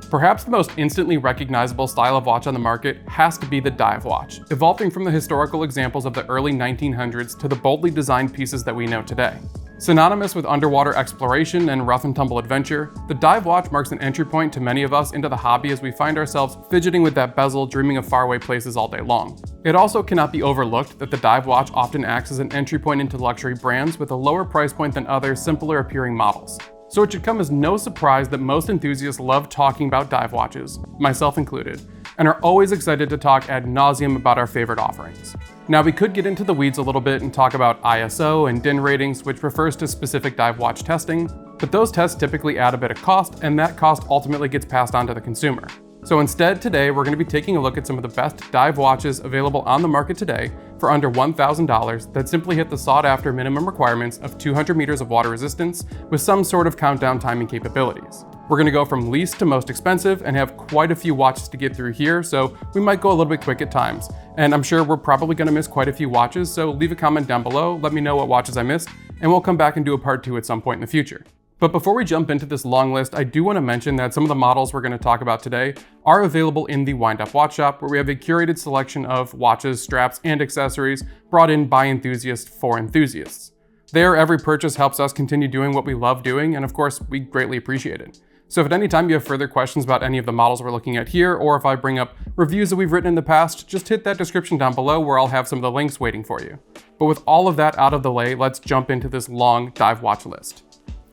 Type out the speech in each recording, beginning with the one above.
Perhaps the most instantly recognizable style of watch on the market has to be the dive watch, evolving from the historical examples of the early 1900s to the boldly designed pieces that we know today. Synonymous with underwater exploration and rough and tumble adventure, the dive watch marks an entry point to many of us into the hobby as we find ourselves fidgeting with that bezel, dreaming of faraway places all day long. It also cannot be overlooked that the dive watch often acts as an entry point into luxury brands with a lower price point than other, simpler appearing models. So it should come as no surprise that most enthusiasts love talking about dive watches, myself included, and are always excited to talk ad nauseum about our favorite offerings. Now, we could get into the weeds a little bit and talk about ISO and DIN ratings, which refers to specific dive watch testing, but those tests typically add a bit of cost, and that cost ultimately gets passed on to the consumer. So instead, today we're going to be taking a look at some of the best dive watches available on the market today for under $1,000 that simply hit the sought-after minimum requirements of 200 meters of water resistance with some sort of countdown timing capabilities. We're going to go from least to most expensive and have quite a few watches to get through here, so we might go a little bit quick at times. And I'm sure we're probably going to miss quite a few watches, so leave a comment down below, let me know what watches I missed, and we'll come back and do a part 2 at some point in the future. But before we jump into this long list, I do want to mention that some of the models we're going to talk about today are available in the Windup Watch Shop, where we have a curated selection of watches, straps, and accessories brought in by enthusiasts for enthusiasts. There, every purchase helps us continue doing what we love doing, and of course, we greatly appreciate it. So if at any time you have further questions about any of the models we're looking at here, or if I bring up reviews that we've written in the past, just hit that description down below where I'll have some of the links waiting for you. But with all of that out of the way, let's jump into this long dive watch list.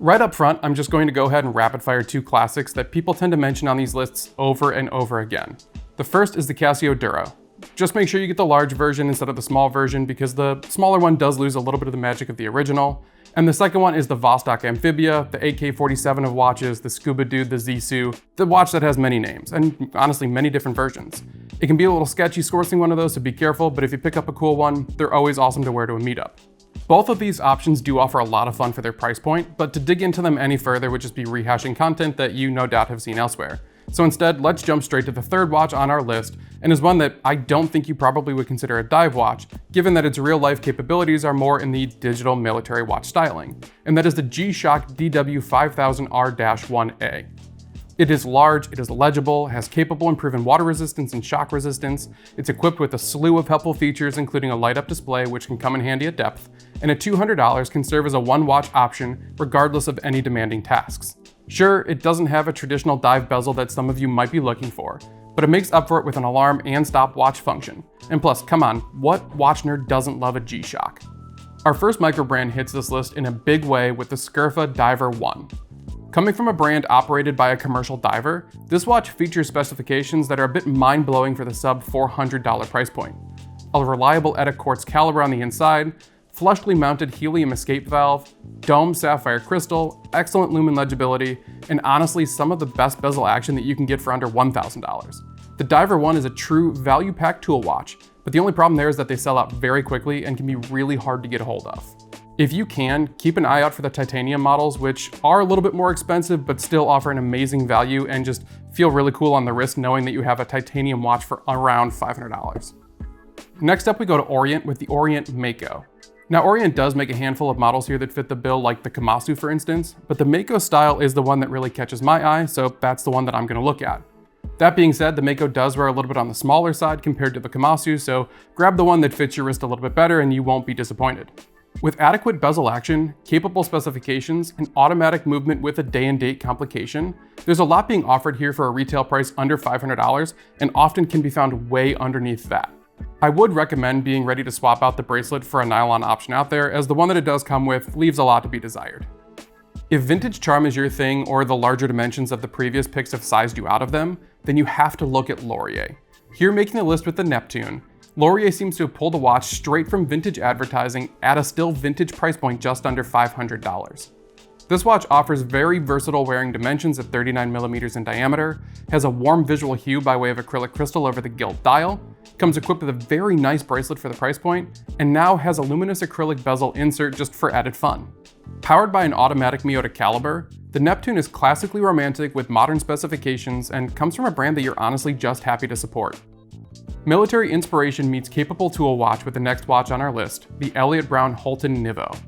Right up front, I'm just going to go ahead and rapid fire 2 classics that people tend to mention on these lists over and over again. The first is the Casio Duro. Just make sure you get the large version instead of the small version because the smaller one does lose a little bit of the magic of the original. And the second one is the Vostok Amphibia, the AK-47 of watches, the Scuba Dude, the Zissou, the watch that has many names, and honestly many different versions. It can be a little sketchy sourcing one of those, so be careful, but if you pick up a cool one, they're always awesome to wear to a meetup. Both of these options do offer a lot of fun for their price point, but to dig into them any further would just be rehashing content that you no doubt have seen elsewhere. So instead, let's jump straight to the third watch on our list, and is one that I don't think you probably would consider a dive watch, given that its real-life capabilities are more in the digital military watch styling, and that is the G-Shock DW5000R-1A. It is large, it is legible, has capable and proven water resistance and shock resistance, it's equipped with a slew of helpful features including a light-up display which can come in handy at depth, and at $200 can serve as a one-watch option regardless of any demanding tasks. Sure, it doesn't have a traditional dive bezel that some of you might be looking for, but it makes up for it with an alarm and stopwatch function. And plus, come on, what watch nerd doesn't love a G-Shock? Our first microbrand hits this list in a big way with the Scurfa Diver 1. Coming from a brand operated by a commercial diver, this watch features specifications that are a bit mind-blowing for the sub $400 price point. A reliable ETA quartz caliber on the inside, flushly mounted helium escape valve, domed sapphire crystal, excellent lumen legibility, and honestly some of the best bezel action that you can get for under $1,000. The Diver 1 is a true value-packed tool watch, but the only problem there is that they sell out very quickly and can be really hard to get a hold of. If you can, keep an eye out for the titanium models, which are a little bit more expensive but still offer an amazing value and just feel really cool on the wrist knowing that you have a titanium watch for around $500. Next up we go to Orient with the Orient Mako. Now Orient does make a handful of models here that fit the bill, like the Komatsu for instance, but the Mako style is the one that really catches my eye, so that's the one that I'm going to look at. That being said, the Mako does wear a little bit on the smaller side compared to the Komatsu, so grab the one that fits your wrist a little bit better and you won't be disappointed. With adequate bezel action, capable specifications, and automatic movement with a day and date complication, there's a lot being offered here for a retail price under $500 and often can be found way underneath that. I would recommend being ready to swap out the bracelet for a nylon option out there, as the one that it does come with leaves a lot to be desired. If vintage charm is your thing or the larger dimensions of the previous picks have sized you out of them, then you have to look at Laurier. Here making the list with the Neptune, Laurier seems to have pulled a watch straight from vintage advertising at a still vintage price point just under $500. This watch offers very versatile wearing dimensions at 39mm in diameter, has a warm visual hue by way of acrylic crystal over the gilt dial, comes equipped with a very nice bracelet for the price point, and now has a luminous acrylic bezel insert just for added fun. Powered by an automatic Miyota caliber, the Neptune is classically romantic with modern specifications and comes from a brand that you're honestly just happy to support. Military inspiration meets capable tool watch with the next watch on our list, the Elliott Brown Holton Nivo.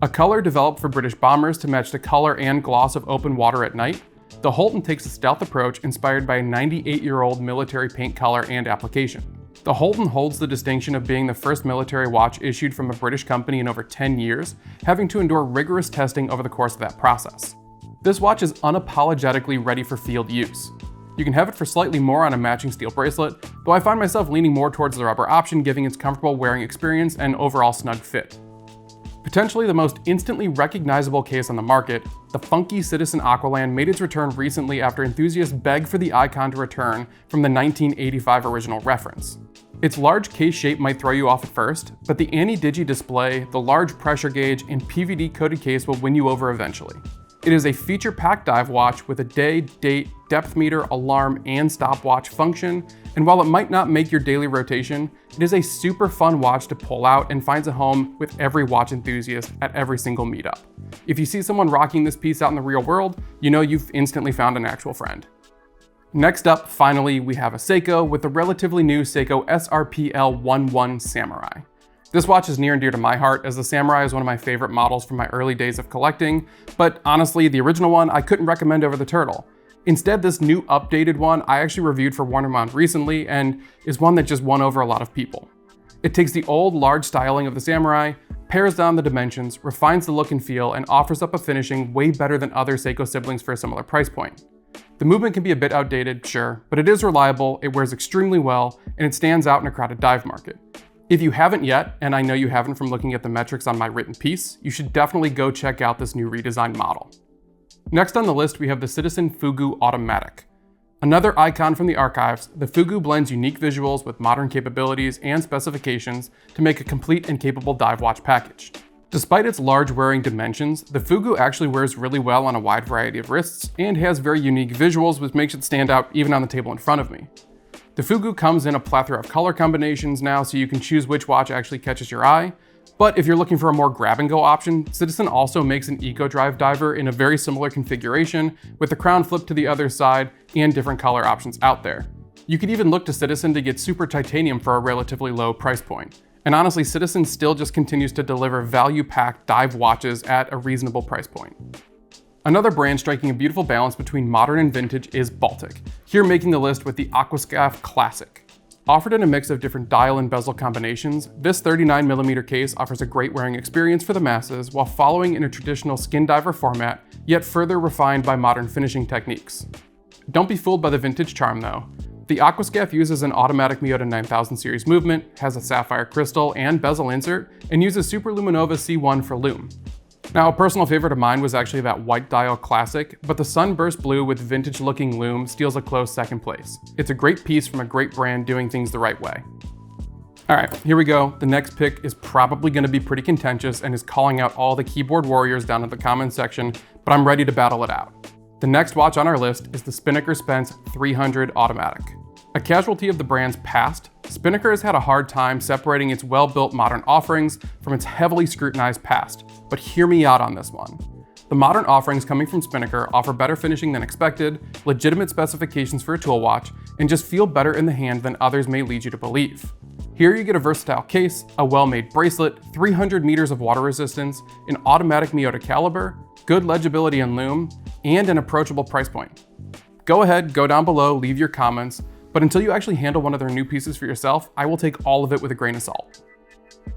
A color developed for British bombers to match the color and gloss of open water at night, The Holton takes a stealth approach inspired by a 98-year-old military paint color and application. The Holton holds the distinction of being the first military watch issued from a British company in over 10 years, having to endure rigorous testing over the course of that process. This watch is unapologetically ready for field use. You can have it for slightly more on a matching steel bracelet, though I find myself leaning more towards the rubber option, giving its comfortable wearing experience and overall snug fit. Potentially the most instantly recognizable case on the market, the funky Citizen Aqualand made its return recently after enthusiasts begged for the icon to return from the 1985 original reference. Its large case shape might throw you off at first, but the anti-digi display, the large pressure gauge, and PVD-coated case will win you over eventually. It is a feature-packed dive watch with a day, date, depth meter, alarm, and stopwatch function, and while it might not make your daily rotation, it is a super fun watch to pull out and finds a home with every watch enthusiast at every single meetup. If you see someone rocking this piece out in the real world, you know you've instantly found an actual friend. Next up, finally, we have a Seiko with the relatively new Seiko SRPL11 Samurai. This watch is near and dear to my heart, as the Samurai is one of my favorite models from my early days of collecting, but honestly, the original one I couldn't recommend over the Turtle. Instead, this new updated one I actually reviewed for Warnermont recently and is one that just won over a lot of people. It takes the old large styling of the Samurai, pares down the dimensions, refines the look and feel, and offers up a finishing way better than other Seiko siblings for a similar price point. The movement can be a bit outdated, sure, but it is reliable, it wears extremely well, and it stands out in a crowded dive market. If you haven't yet, and I know you haven't from looking at the metrics on my written piece, you should definitely go check out this new redesigned model. Next on the list, we have the Citizen Fugu Automatic. Another icon from the archives, the Fugu blends unique visuals with modern capabilities and specifications to make a complete and capable dive watch package. Despite its large wearing dimensions, the Fugu actually wears really well on a wide variety of wrists and has very unique visuals, which makes it stand out even on the table in front of me. The Fugu comes in a plethora of color combinations now, so you can choose which watch actually catches your eye. But if you're looking for a more grab-and-go option, Citizen also makes an Eco Drive diver in a very similar configuration, with the crown flipped to the other side and different color options out there. You could even look to Citizen to get Super Titanium for a relatively low price point. And honestly, Citizen still just continues to deliver value-packed dive watches at a reasonable price point. Another brand striking a beautiful balance between modern and vintage is Baltic, here making the list with the Aquascaf Classic. Offered in a mix of different dial and bezel combinations, this 39mm case offers a great wearing experience for the masses while following in a traditional skin diver format, yet further refined by modern finishing techniques. Don't be fooled by the vintage charm though. The Aquascaf uses an automatic Miyota 9000 series movement, has a sapphire crystal and bezel insert, and uses Superluminova C1 for lume. Now, a personal favorite of mine was actually that white dial classic, but the sunburst blue with vintage looking lume steals a close second place. It's a great piece from a great brand doing things the right way. All right, here we go. The next pick is probably gonna be pretty contentious and is calling out all the keyboard warriors down in the comments section, but I'm ready to battle it out. The next watch on our list is the Spinnaker Spence 300 Automatic. A casualty of the brand's past, Spinnaker has had a hard time separating its well-built modern offerings from its heavily scrutinized past, but hear me out on this one. The modern offerings coming from Spinnaker offer better finishing than expected, legitimate specifications for a tool watch, and just feel better in the hand than others may lead you to believe. Here you get a versatile case, a well-made bracelet, 300 meters of water resistance, an automatic Miyota caliber, good legibility and lume, and an approachable price point. Go ahead, go down below, leave your comments, but until you actually handle one of their new pieces for yourself, I will take all of it with a grain of salt.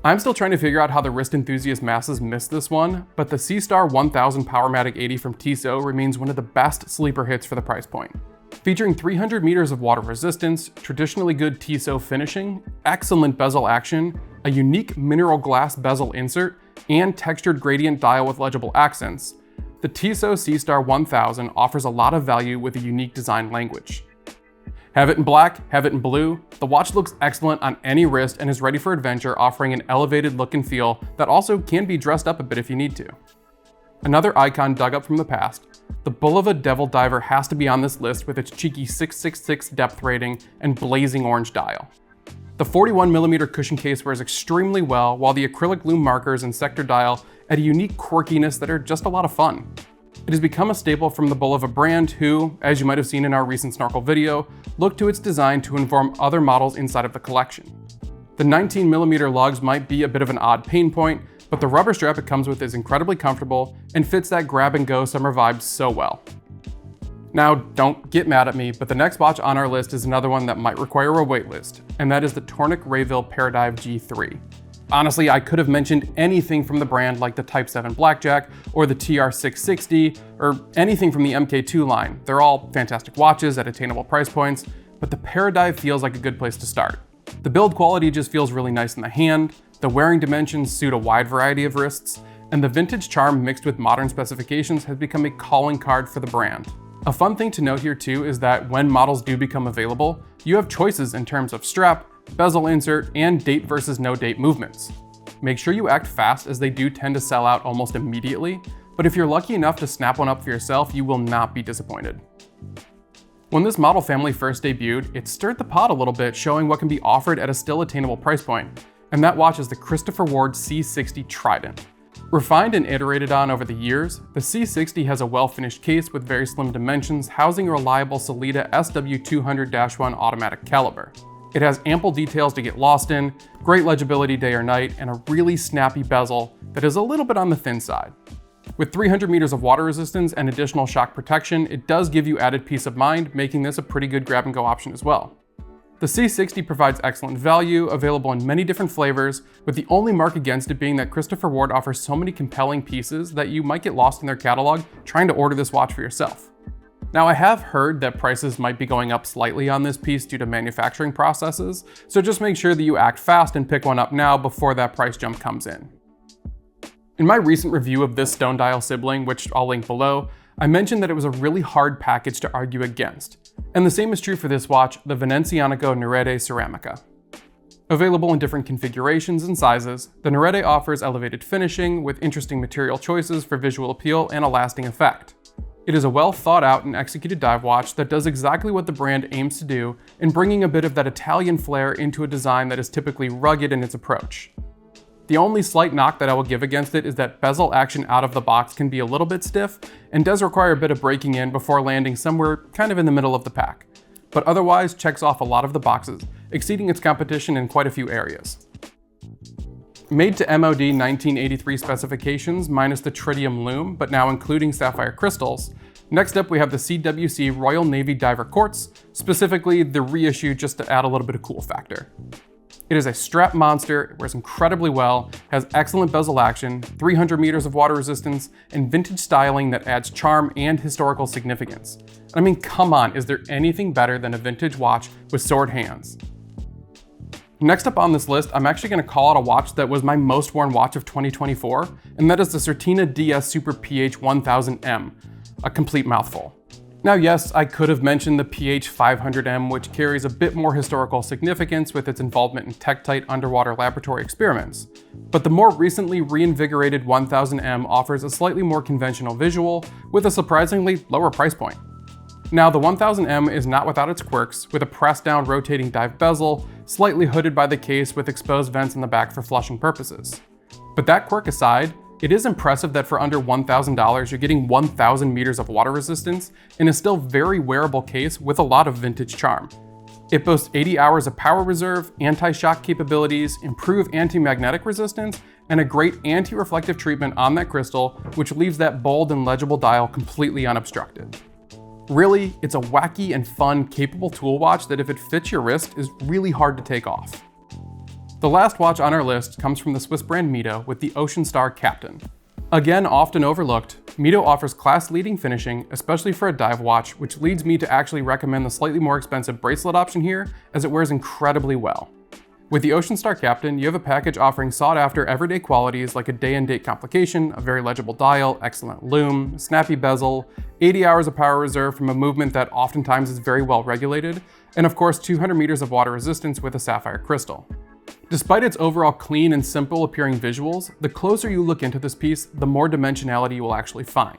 I'm still trying to figure out how the wrist enthusiast masses missed this one, but the C-Star 1000 Powermatic 80 from Tissot remains one of the best sleeper hits for the price point. Featuring 300 meters of water resistance, traditionally good Tissot finishing, excellent bezel action, a unique mineral glass bezel insert, and textured gradient dial with legible accents, the Tissot C-Star 1000 offers a lot of value with a unique design language. Have it in black, have it in blue, the watch looks excellent on any wrist and is ready for adventure, offering an elevated look and feel that also can be dressed up a bit if you need to. Another icon dug up from the past, the Bulova Devil Diver has to be on this list with its cheeky 666 depth rating and blazing orange dial. The 41mm cushion case wears extremely well, while the acrylic lume markers and sector dial add a unique quirkiness that are just a lot of fun. It has become a staple from the Bulova brand who, as you might have seen in our recent snorkel video, look to its design to inform other models inside of the collection. The 19mm lugs might be a bit of an odd pain point, but the rubber strap it comes with is incredibly comfortable and fits that grab and go summer vibe so well. Now, don't get mad at me, but the next watch on our list is another one that might require a waitlist, and that is the Tornik Rayville Paradive G3. Honestly, I could have mentioned anything from the brand like the Type 7 Blackjack or the TR660 or anything from the MK2 line. They're all fantastic watches at attainable price points, but the Paradive feels like a good place to start. The build quality just feels really nice in the hand, the wearing dimensions suit a wide variety of wrists, and the vintage charm mixed with modern specifications has become a calling card for the brand. A fun thing to note here too is that when models do become available, you have choices in terms of strap, bezel insert, and date versus no date movements. Make sure you act fast as they do tend to sell out almost immediately, but if you're lucky enough to snap one up for yourself, you will not be disappointed. When this model family first debuted, it stirred the pot a little bit, showing what can be offered at a still attainable price point, and that watch is the Christopher Ward C60 Trident. Refined and iterated on over the years, the C60 has a well-finished case with very slim dimensions, housing a reliable Sellita SW200-1 automatic caliber. It has ample details to get lost in, great legibility day or night, and a really snappy bezel that is a little bit on the thin side. With 300 meters of water resistance and additional shock protection, it does give you added peace of mind, making this a pretty good grab-and-go option as well. The C60 provides excellent value, available in many different flavors, with the only mark against it being that Christopher Ward offers so many compelling pieces that you might get lost in their catalog trying to order this watch for yourself. Now, I have heard that prices might be going up slightly on this piece due to manufacturing processes, so just make sure that you act fast and pick one up now before that price jump comes in. In my recent review of this stone dial sibling, which I'll link below, I mentioned that it was a really hard package to argue against. And the same is true for this watch, the Venezianico Nerede Ceramica. Available in different configurations and sizes, the Nerede offers elevated finishing with interesting material choices for visual appeal and a lasting effect. It is a well thought out and executed dive watch that does exactly what the brand aims to do in bringing a bit of that Italian flair into a design that is typically rugged in its approach. The only slight knock that I will give against it is that bezel action out of the box can be a little bit stiff and does require a bit of breaking in before landing somewhere kind of in the middle of the pack. But otherwise checks off a lot of the boxes, exceeding its competition in quite a few areas. Made to MOD 1983 specifications minus the tritium lume, but now including sapphire crystals, next up we have the CWC Royal Navy Diver Quartz, specifically the reissue just to add a little bit of cool factor. It is a strap monster, it wears incredibly well, has excellent bezel action, 300 meters of water resistance, and vintage styling that adds charm and historical significance. I mean, come on, is there anything better than a vintage watch with sword hands? Next up on this list, I'm actually going to call out a watch that was my most worn watch of 2024, and that is the Certina DS Super PH 1000M, a complete mouthful. Now yes, I could have mentioned the PH 500M, which carries a bit more historical significance with its involvement in Tektite underwater laboratory experiments, but the more recently reinvigorated 1000M offers a slightly more conventional visual with a surprisingly lower price point. Now the 1000M is not without its quirks, with a pressed down rotating dive bezel, slightly hooded by the case with exposed vents in the back for flushing purposes. But that quirk aside, it is impressive that for under $1,000 you're getting 1,000 meters of water resistance in a still very wearable case with a lot of vintage charm. It boasts 80 hours of power reserve, anti-shock capabilities, improved anti-magnetic resistance, and a great anti-reflective treatment on that crystal, which leaves that bold and legible dial completely unobstructed. Really, it's a wacky and fun, capable tool watch that if it fits your wrist is really hard to take off. The last watch on our list comes from the Swiss brand Mito with the Ocean Star Captain. Again, often overlooked, Mito offers class-leading finishing, especially for a dive watch, which leads me to actually recommend the slightly more expensive bracelet option here, as it wears incredibly well. With the Ocean Star Captain, you have a package offering sought-after everyday qualities like a day-and-date complication, a very legible dial, excellent lume, snappy bezel, 80 hours of power reserve from a movement that oftentimes is very well regulated, and of course 200 meters of water resistance with a sapphire crystal. Despite its overall clean and simple appearing visuals, the closer you look into this piece, the more dimensionality you will actually find.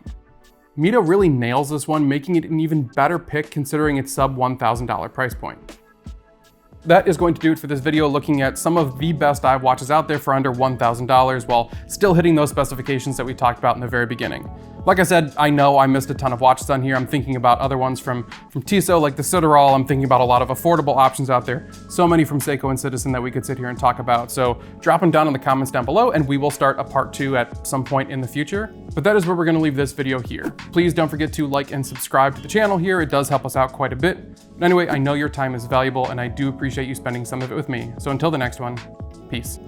Mito really nails this one, making it an even better pick considering its sub $1,000 price point. that is going to do it for this video, looking at some of the best dive watches out there for under $1,000 while still hitting those specifications that we talked about in the very beginning. Like I said, I know I missed a ton of watches on here. I'm thinking about other ones from Tissot, like the Citadel. I'm thinking about a lot of affordable options out there. So many from Seiko and Citizen that we could sit here and talk about. So drop them down in the comments down below and we will start a part 2 at some point in the future. But that is where we're gonna leave this video here. Please don't forget to like and subscribe to the channel here. It does help us out quite a bit. But anyway, I know your time is valuable and I do appreciate you spending some of it with me. So until the next one, peace.